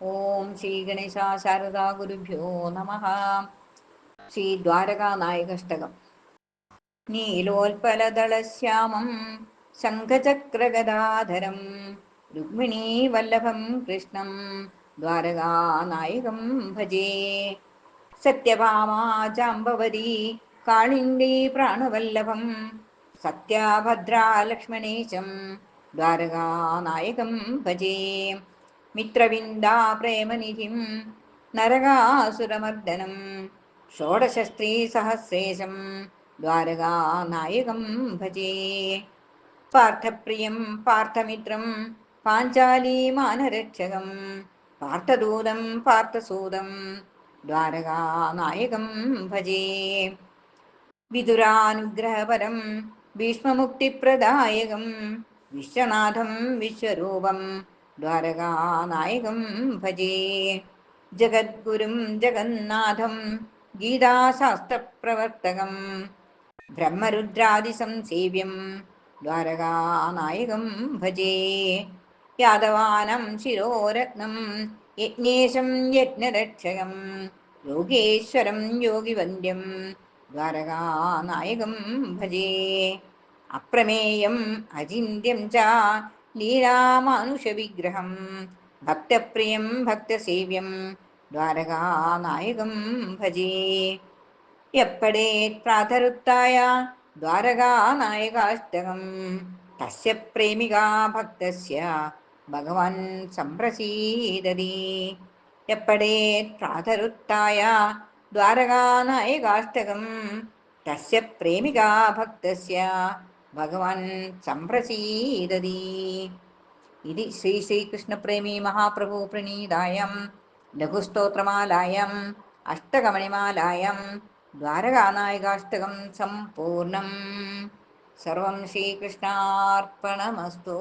ഓം ശ്രീ ഗണേശ ശാരദാ ഗുരുഭ്യോ നമഃ. ശ്രീ ദ്വാരകാനായകാഷ്ടകം. നീലോൽപലദളശ്യാമം ശംഖചക്രഗദാധരം രുക്മിണീവല്ലഭം കൃഷ്ണം ദ്വാരകാനായകം ഭജേ. സത്യഭാമാ ജാമ്പവതി കാളിന്ദീ പ്രാണവല്ലഭം സത്യാഭദ്രാലക്ഷ്മണേശം ദ്വാരകാനായകം ഭജേ. മിത്രവിന്ദാ പ്രേമനിധിം നരകാസുരമർദ്ദനം ഷോഡശസ്ത്രീസഹസ്രേശം ദ്വാരകാനായകം ഭജേ. പാർത്ഥപ്രിയം പാർത്ഥമിത്രം പാഞ്ചാലീമാനരക്ഷകം പാർത്ഥദൂതം പാർത്ഥസൂതം ദ്വാരകാനായകം ഭജേ. വിദുരാനുഗ്രഹപരം ഭീഷ്മമുക്തിപ്രദായകം വിശ്വനാഥം വിശ്വരൂപം ദ്വാരകാനായകം ഭജേ. ജഗദ്ഗുരും ജഗന്നാഥം ഗീതാശാസ്ത്രപ്രവർത്തകം ബ്രഹ്മരുദ്രാദിസംസേവ്യം ദ്വാരകാനായകം ഭജേ. യാദവാനം ശിരോരത്നം യജ്ഞേശം യജ്ഞരക്ഷകം യോഗേശ്വരം യോഗിവന്ദ്യം ദ്വാരകാനായകം ഭജേ. അപ്രമേയം അചിന്യം ച ലീലാമാനുഷവിഗ്രഹം ഭക്തപ്രിയം ഭക്തസേവ്യം ദ്വാരകാനായകം ഭജേ. എപ്പടേത് പ്രാതരുത്തായ ദ്വാരകാനായകാഷ്ടകം തസ്യ പ്രേമികാ ഭക്തസ്യ ഭഗവാൻ സംപ്രസീദതി. എപ്പടേത് പ്രാതരുത്തായ ദ്വാരകാനായകാഷ്ടകം തസ്യ പ്രേമികാ ഭക്തസ്യ ഭഗവാൻ സംപ്രസീദതി. ഇത് ശ്രീ ശ്രീകൃഷ്ണപ്രേമി മഹാപ്രഭു പ്രണീതായം ലഘുസ്തോത്രമാലായം അഷ്ടകമണിമാലായം ദ്വാരകാനായകാഷ്ടകം സമ്പൂർണം. സർവം ശ്രീകൃഷ്ണാർപ്പണമസ്തു.